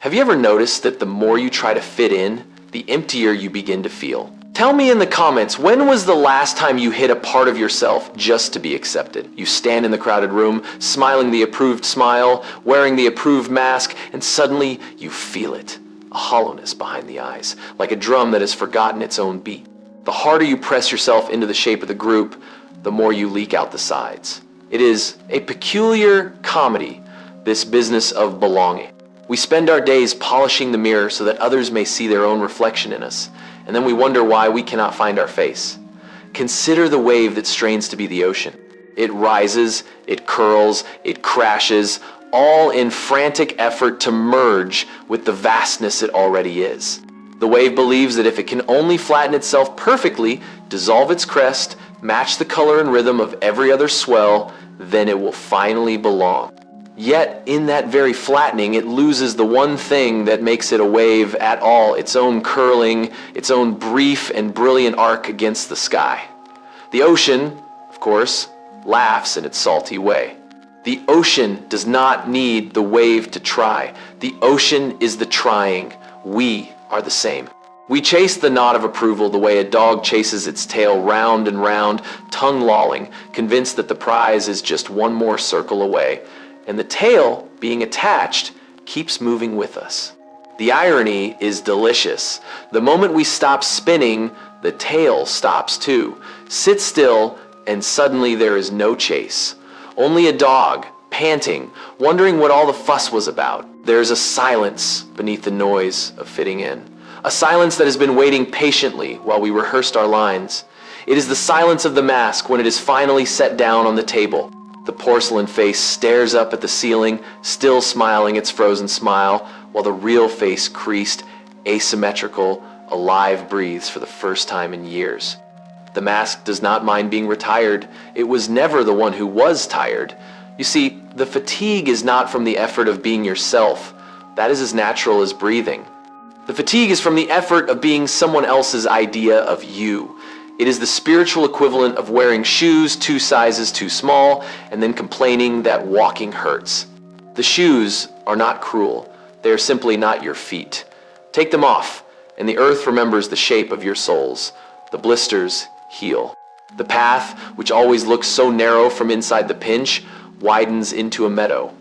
Have you ever noticed that the more you try to fit in, the emptier you begin to feel? Tell me in the comments, when was the last time you hid a part of yourself just to be accepted? You stand in the crowded room, smiling the approved smile, wearing the approved mask, and suddenly you feel it. A hollowness behind the eyes, like a drum that has forgotten its own beat. The harder you press yourself into the shape of the group, the more you leak out the sides. It is a peculiar comedy, this business of belonging. We spend our days polishing the mirror so that others may see their own reflection in us, and then we wonder why we cannot find our face. Consider the wave that strains to be the ocean. It rises, it curls, it crashes, all in frantic effort to merge with the vastness it already is. The wave believes that if it can only flatten itself perfectly, dissolve its crest, match the color and rhythm of every other swell, then it will finally belong. Yet, in that very flattening, it loses the one thing that makes it a wave at all, its own curling, its own brief and brilliant arc against the sky. The ocean, of course, laughs in its salty way. The ocean does not need the wave to try. The ocean is the trying. We are the same. We chase the nod of approval the way a dog chases its tail round and round, tongue lolling, convinced that the prize is just one more circle away. And the tail, being attached, keeps moving with us. The irony is delicious. The moment we stop spinning, the tail stops too. Sit still, and suddenly there is no chase. Only a dog, panting, wondering what all the fuss was about. There's a silence beneath the noise of fitting in. A silence that has been waiting patiently while we rehearsed our lines. It is the silence of the mask when it is finally set down on the table. The porcelain face stares up at the ceiling, still smiling its frozen smile, while the real face, creased, asymmetrical, alive, breathes for the first time in years. The mask does not mind being retired. It was never the one who was tired. You see, the fatigue is not from the effort of being yourself. That is as natural as breathing. The fatigue is from the effort of being someone else's idea of you. It is the spiritual equivalent of wearing shoes 2 sizes too small and then complaining that walking hurts. The shoes are not cruel. They are simply not your feet. Take them off, and the earth remembers the shape of your soles. The blisters heal. The path, which always looks so narrow from inside the pinch, widens into a meadow.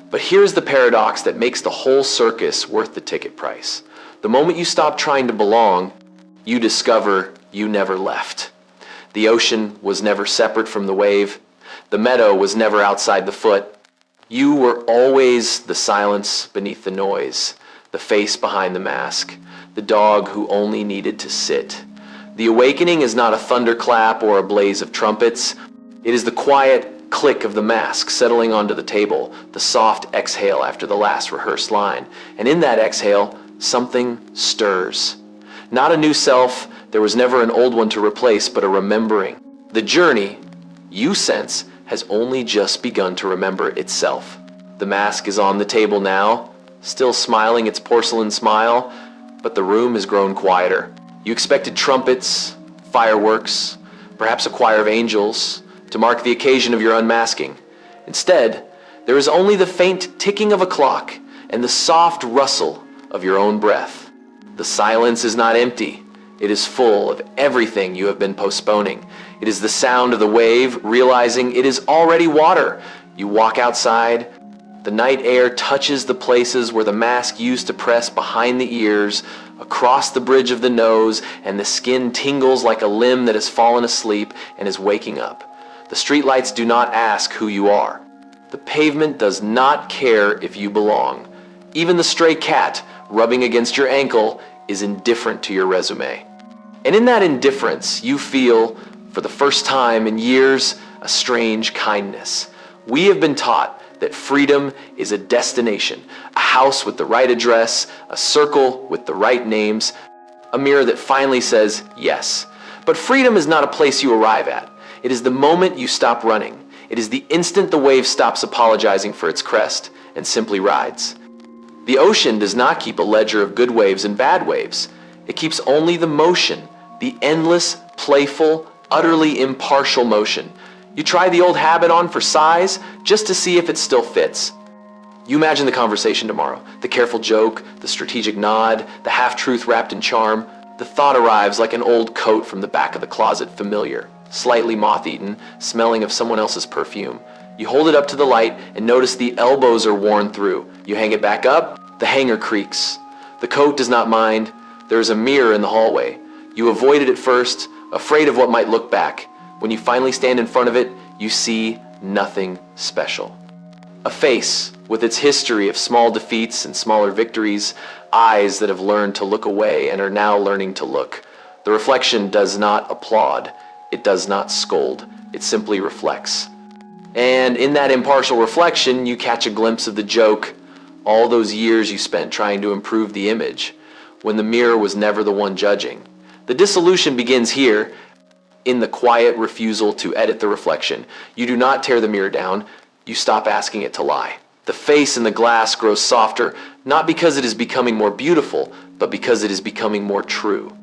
But here's the paradox that makes the whole circus worth the ticket price. The moment you stop trying to belong, you discover you never left. The ocean was never separate from the wave. The meadow was never outside the foot. You were always the silence beneath the noise, the face behind the mask, the dog who only needed to sit. The awakening is not a thunderclap or a blaze of trumpets. It is the quiet click of the mask settling onto the table, the soft exhale after the last rehearsed line. And in that exhale, something stirs. Not a new self. There was never an old one to replace, but a remembering. The journey, you sense, has only just begun to remember itself. The mask is on the table now, still smiling its porcelain smile, but the room has grown quieter. You expected trumpets, fireworks, perhaps a choir of angels, to mark the occasion of your unmasking. Instead, there is only the faint ticking of a clock and the soft rustle of your own breath. The silence is not empty. It is full of everything you have been postponing. It is the sound of the wave, realizing it is already water. You walk outside. The night air touches the places where the mask used to press behind the ears, across the bridge of the nose, and the skin tingles like a limb that has fallen asleep and is waking up. The streetlights do not ask who you are. The pavement does not care if you belong. Even the stray cat rubbing against your ankle is indifferent to your resume. And in that indifference, you feel, for the first time in years, a strange kindness. We have been taught that freedom is a destination, a house with the right address, a circle with the right names, a mirror that finally says yes. But freedom is not a place you arrive at. It is the moment you stop running. It is the instant the wave stops apologizing for its crest and simply rides. The ocean does not keep a ledger of good waves and bad waves. It keeps only the motion, the endless, playful, utterly impartial motion. You try the old habit on for size just to see if it still fits. You imagine the conversation tomorrow, the careful joke, the strategic nod, the half-truth wrapped in charm. The thought arrives like an old coat from the back of the closet, familiar, slightly moth-eaten, smelling of someone else's perfume. You hold it up to the light and notice the elbows are worn through. You hang it back up, the hanger creaks. The coat does not mind. There is a mirror in the hallway. You avoid it at first, afraid of what might look back. When you finally stand in front of it, you see nothing special. A face with its history of small defeats and smaller victories, eyes that have learned to look away and are now learning to look. The reflection does not applaud. It does not scold. It simply reflects. And in that impartial reflection, you catch a glimpse of the joke, all those years you spent trying to improve the image, when the mirror was never the one judging. The dissolution begins here, in the quiet refusal to edit the reflection. You do not tear the mirror down. You stop asking it to lie. The face in the glass grows softer, not because it is becoming more beautiful, but because it is becoming more true.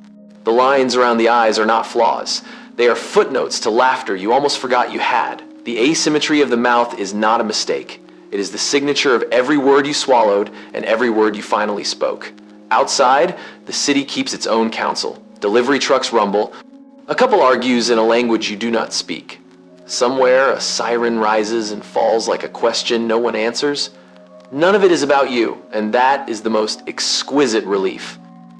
The lines around the eyes are not flaws. They are footnotes to laughter you almost forgot you had. The asymmetry of the mouth is not a mistake. It is the signature of every word you swallowed and every word you finally spoke. Outside, the city keeps its own counsel. Delivery trucks rumble. A couple argues in a language you do not speak. Somewhere, a siren rises and falls like a question no one answers. None of it is about you, and that is the most exquisite relief.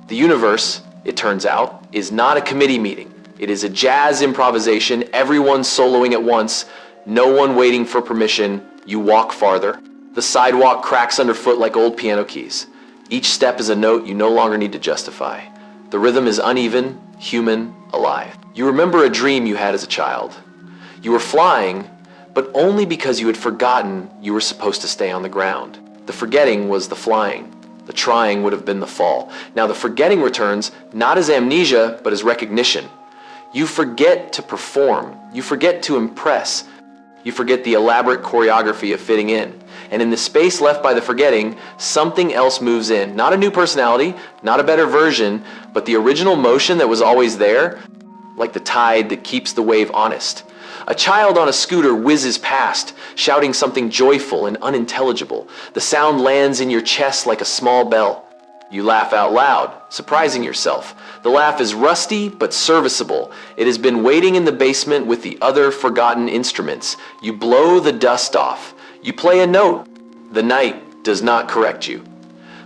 The universe, it turns out, is not a committee meeting. It is a jazz improvisation, everyone soloing at once, no one waiting for permission. You walk farther. The sidewalk cracks underfoot like old piano keys. Each step is a note you no longer need to justify. The rhythm is uneven, human, alive. You remember a dream you had as a child. You were flying, but only because you had forgotten you were supposed to stay on the ground. The forgetting was the flying. The trying would have been the fall. Now the forgetting returns not as amnesia, but as recognition. You forget to perform. You forget to impress. You forget the elaborate choreography of fitting in. And in the space left by the forgetting, something else moves in. Not a new personality, not a better version, but the original motion that was always there, like the tide that keeps the wave honest. A child on a scooter whizzes past, shouting something joyful and unintelligible. The sound lands in your chest like a small bell. You laugh out loud, surprising yourself. The laugh is rusty but serviceable. It has been waiting in the basement with the other forgotten instruments. You blow the dust off. You play a note. The night does not correct you.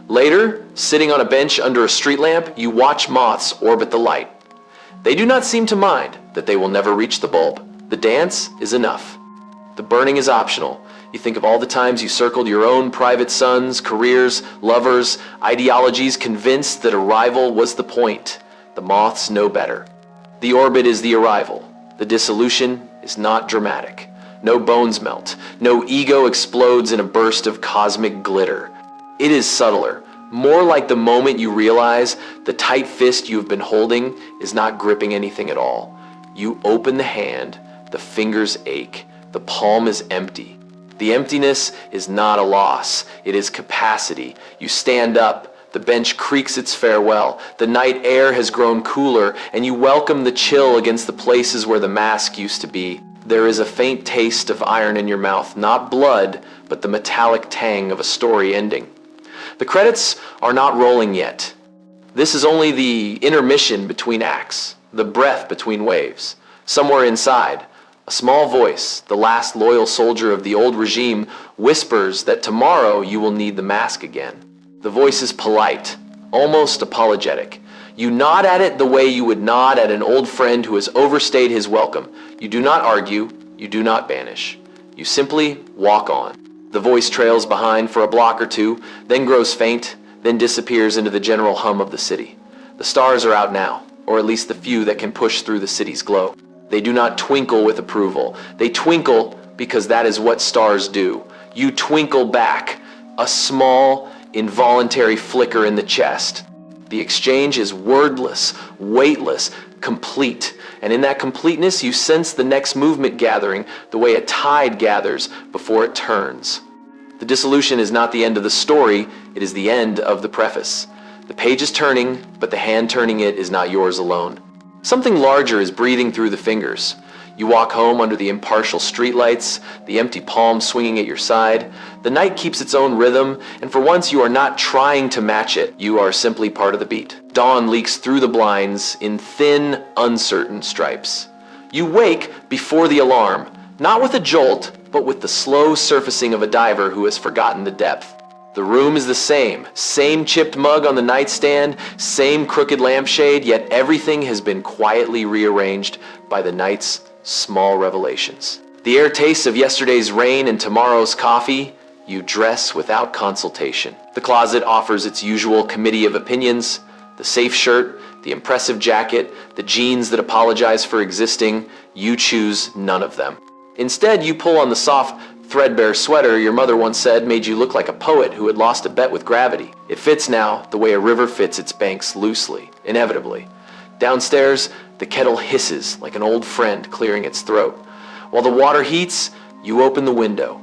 Later, sitting on a bench under a street lamp, you watch moths orbit the light. They do not seem to mind that they will never reach the bulb. The dance is enough. The burning is optional. You think of all the times you circled your own private sons, careers, lovers, ideologies, convinced that arrival was the point. The moths know better. The orbit is the arrival. The dissolution is not dramatic. No bones melt. No ego explodes in a burst of cosmic glitter. It is subtler, more like the moment you realize the tight fist you have been holding is not gripping anything at all. You open the hand, the fingers ache, the palm is empty. The emptiness is not a loss, it is capacity. You stand up, the bench creaks its farewell, the night air has grown cooler, and you welcome the chill against the places where the mask used to be. There is a faint taste of iron in your mouth, not blood, but the metallic tang of a story ending. The credits are not rolling yet. This is only the intermission between acts, the breath between waves. Somewhere inside, a small voice, the last loyal soldier of the old regime, whispers that tomorrow you will need the mask again. The voice is polite, almost apologetic. You nod at it the way you would nod at an old friend who has overstayed his welcome. You do not argue, you do not banish. You simply walk on. The voice trails behind for a block or two, then grows faint, then disappears into the general hum of the city. The stars are out now, or at least the few that can push through the city's glow. They do not twinkle with approval. They twinkle because that is what stars do. You twinkle back, a small, involuntary flicker in the chest. The exchange is wordless, weightless, complete. And in that completeness, you sense the next movement gathering the way a tide gathers before it turns. The dissolution is not the end of the story, it is the end of the preface. The page is turning, but the hand turning it is not yours alone. Something larger is breathing through the fingers. You walk home under the impartial streetlights, the empty palm swinging at your side. The night keeps its own rhythm, and for once you are not trying to match it. You are simply part of the beat. Dawn leaks through the blinds in thin, uncertain stripes. You wake before the alarm, not with a jolt, but with the slow surfacing of a diver who has forgotten the depth. The room is the same chipped mug on the nightstand, same crooked lampshade, yet everything has been quietly rearranged by the night's small revelations. The air tastes of yesterday's rain and tomorrow's coffee. You dress without consultation. The closet offers its usual committee of opinions: the safe shirt, the impressive jacket, the jeans that apologize for existing. You choose none of them. Instead, you pull on the soft, threadbare sweater your mother once said made you look like a poet who had lost a bet with gravity. It fits now the way a river fits its banks loosely, inevitably. Downstairs, the kettle hisses like an old friend clearing its throat. While the water heats, you open the window.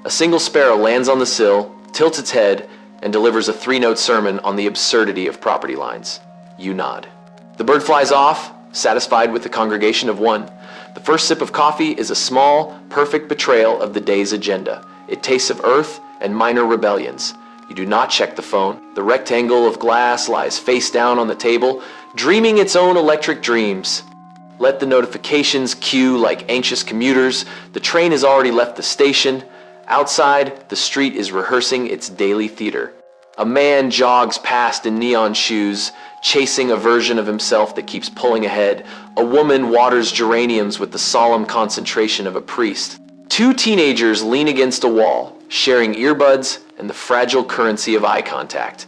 A single sparrow lands on the sill, tilts its head, and delivers a 3-note sermon on the absurdity of property lines. You nod. The bird flies off, satisfied with the congregation of one. The first sip of coffee is a small, perfect betrayal of the day's agenda. It tastes of earth and minor rebellions. You do not check the phone. The rectangle of glass lies face down on the table, dreaming its own electric dreams. Let the notifications cue like anxious commuters. The train has already left the station. Outside, the street is rehearsing its daily theater. A man jogs past in neon shoes, chasing a version of himself that keeps pulling ahead. A woman waters geraniums with the solemn concentration of a priest. 2 teenagers lean against a wall, sharing earbuds and the fragile currency of eye contact.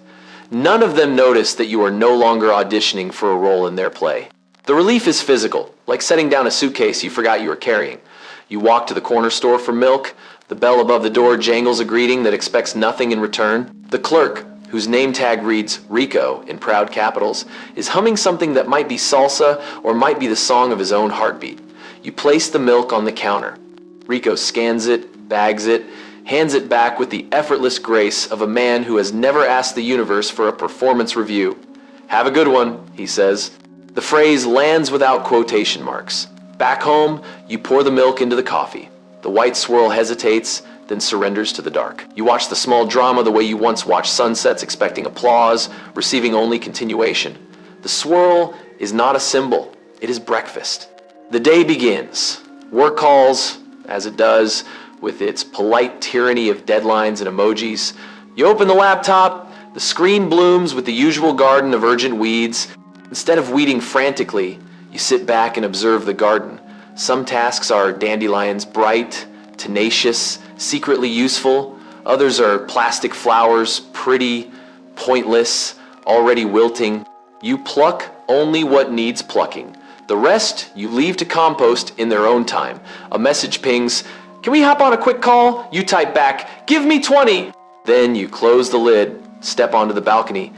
None of them notice that you are no longer auditioning for a role in their play. The relief is physical, like setting down a suitcase you forgot you were carrying. You walk to the corner store for milk. The bell above the door jangles a greeting that expects nothing in return. The clerk, whose name tag reads Rico in proud capitals, is humming something that might be salsa or might be the song of his own heartbeat. You place the milk on the counter. Rico scans it, bags it, hands it back with the effortless grace of a man who has never asked the universe for a performance review. "Have a good one," he says. The phrase lands without quotation marks. Back home, you pour the milk into the coffee. The white swirl hesitates, then surrenders to the dark. You watch the small drama the way you once watched sunsets, expecting applause, receiving only continuation. The swirl is not a symbol, it is breakfast. The day begins. Work calls, as it does, with its polite tyranny of deadlines and emojis. You open the laptop, the screen blooms with the usual garden of urgent weeds. Instead of weeding frantically, you sit back and observe the garden. Some tasks are dandelions, bright, tenacious, secretly useful. Others are plastic flowers, pretty, pointless, already wilting. You pluck only what needs plucking. The rest you leave to compost in their own time. A message pings, "Can we hop on a quick call?" You type back, "Give me 20." Then you close the lid, step onto the balcony,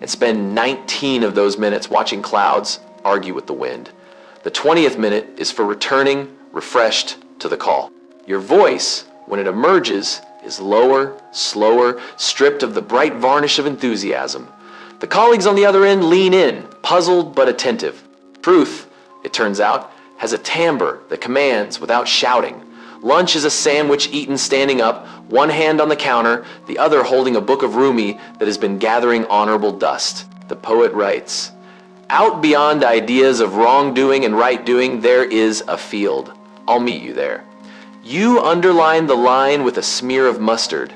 and spend 19 of those minutes watching clouds argue with the wind. The 20th minute is for returning, refreshed, to the call. Your voice, when it emerges, is lower, slower, stripped of the bright varnish of enthusiasm. The colleagues on the other end lean in, puzzled but attentive. Truth, it turns out, has a timbre that commands without shouting. Lunch is a sandwich eaten standing up, one hand on the counter, the other holding a book of Rumi that has been gathering honorable dust. The poet writes, "Out beyond ideas of wrongdoing and right doing, there is a field. I'll meet you there." You underline the line with a smear of mustard.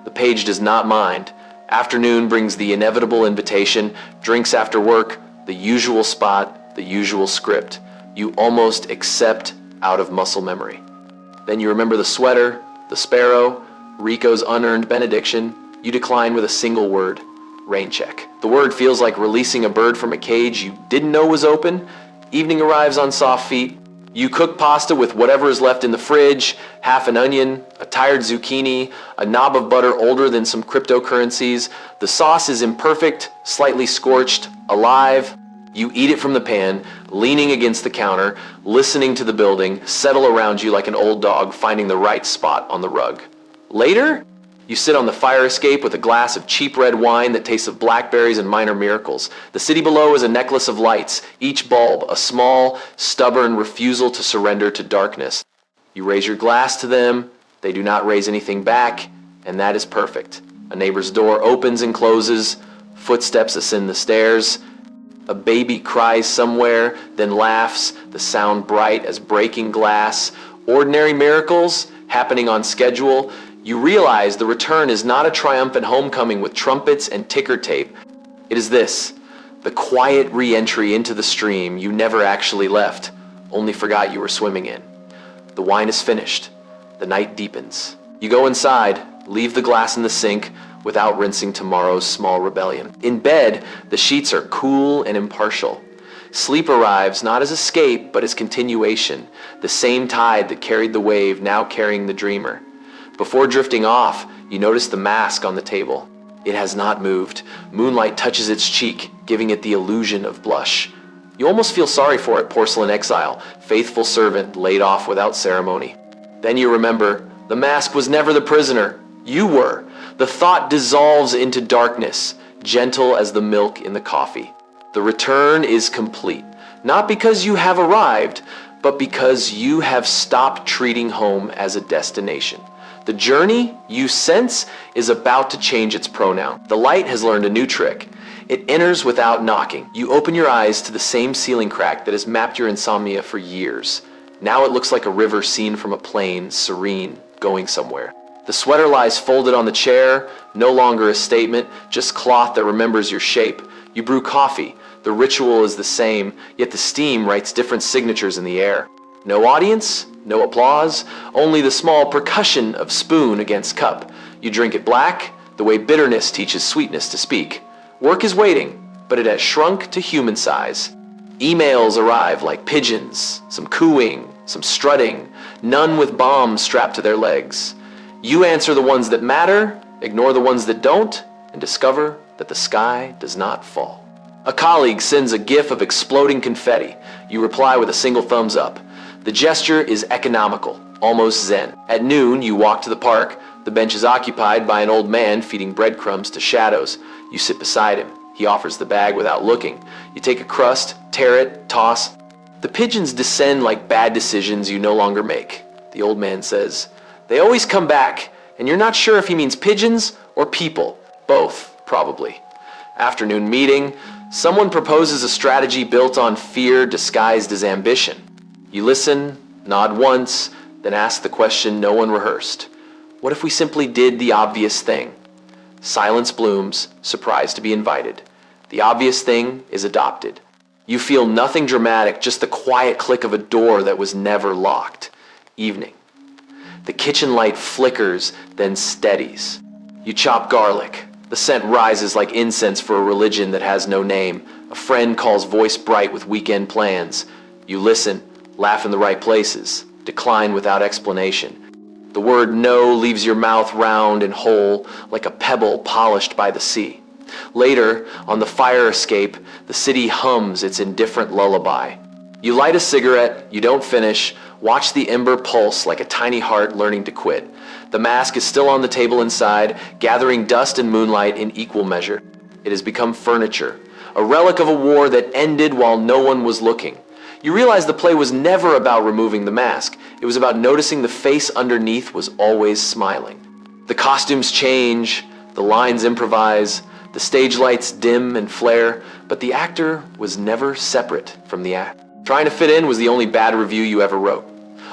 The page does not mind. Afternoon brings the inevitable invitation, drinks after work, the usual spot, the usual script. You almost accept out of muscle memory. Then you remember the sweater, the sparrow, Rico's unearned benediction. You decline with a single word, rain check. The word feels like releasing a bird from a cage you didn't know was open. Evening arrives on soft feet. You cook pasta with whatever is left in the fridge, half an onion, a tired zucchini, a knob of butter older than some cryptocurrencies. The sauce is imperfect, slightly scorched, alive. You eat it from the pan, leaning against the counter, listening to the building settle around you like an old dog finding the right spot on the rug. Later, You sit on the fire escape with a glass of cheap red wine that tastes of blackberries and minor miracles. The city below is a necklace of lights, each bulb a small, stubborn refusal to surrender to darkness. You raise your glass to them, they do not raise anything back, and that is perfect. A neighbor's door opens and closes, footsteps ascend the stairs. A baby cries somewhere, then laughs, the sound bright as breaking glass. Ordinary miracles happening on schedule. You realize the return is not a triumphant homecoming with trumpets and ticker tape. It is this, the quiet re-entry into the stream you never actually left, only forgot you were swimming in. The wine is finished. The night deepens. You go inside, leave the glass in the sink without rinsing tomorrow's small rebellion. In bed, the sheets are cool and impartial. Sleep arrives not as escape, but as continuation, the same tide that carried the wave now carrying the dreamer. Before drifting off, you notice the mask on the table. It has not moved. Moonlight touches its cheek, giving it the illusion of blush. You almost feel sorry for it, porcelain exile, faithful servant laid off without ceremony. Then you remember, the mask was never the prisoner. You were. The thought dissolves into darkness, gentle as the milk in the coffee. The return is complete, not because you have arrived, but because you have stopped treating home as a destination. The journey, you sense, is about to change its pronoun. The light has learned a new trick. It enters without knocking. You open your eyes to the same ceiling crack that has mapped your insomnia for years. Now it looks like a river seen from a plane, serene, going somewhere. The sweater lies folded on the chair, no longer a statement, just cloth that remembers your shape. You brew coffee. The ritual is the same, yet the steam writes different signatures in the air. No audience, no applause, only the small percussion of spoon against cup. You drink it black, the way bitterness teaches sweetness to speak. Work is waiting, but it has shrunk to human size. Emails arrive like pigeons, some cooing, some strutting, none with bombs strapped to their legs. You answer the ones that matter, ignore the ones that don't, and discover that the sky does not fall. A colleague sends a gif of exploding confetti. You reply with a single thumbs up. The gesture is economical, almost zen. At noon, you walk to the park. The bench is occupied by an old man feeding breadcrumbs to shadows. You sit beside him. He offers the bag without looking. You take a crust, tear it, toss. The pigeons descend like bad decisions you no longer make. The old man says, "They always come back," and you're not sure if he means pigeons or people. Both, probably. Afternoon meeting. Someone proposes a strategy built on fear disguised as ambition. You listen, nod once, then ask the question no one rehearsed. What if we simply did the obvious thing? Silence blooms, surprised to be invited. The obvious thing is adopted. You feel nothing dramatic, just the quiet click of a door that was never locked. Evening. The kitchen light flickers, then steadies. You chop garlic. The scent rises like incense for a religion that has no name. A friend calls voice bright with weekend plans. You listen, laugh in the right places, decline without explanation. The word no leaves your mouth round and whole, like a pebble polished by the sea. Later, on the fire escape, the city hums its indifferent lullaby. You light a cigarette, you don't finish, watch the ember pulse like a tiny heart learning to quit. The mask is still on the table inside, gathering dust and moonlight in equal measure. It has become furniture, a relic of a war that ended while no one was looking. You realize the play was never about removing the mask. It was about noticing the face underneath was always smiling. The costumes change, the lines improvise, the stage lights dim and flare, but the actor was never separate from the act. Trying to fit in was the only bad review you ever wrote.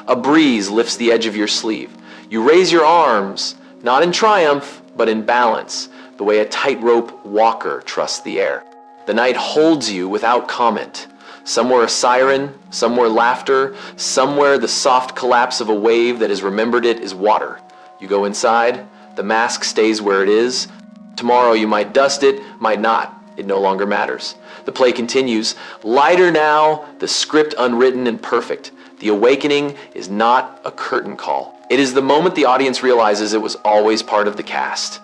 A breeze lifts the edge of your sleeve. You raise your arms, not in triumph, but in balance, the way a tightrope walker trusts the air. The night holds you without comment. Somewhere a siren, somewhere laughter, somewhere the soft collapse of a wave that has remembered it is water. You go inside, the mask stays where it is. Tomorrow you might dust it, might not. It no longer matters. The play continues. Lighter now, the script unwritten and perfect. The awakening is not a curtain call. It is the moment the audience realizes it was always part of the cast.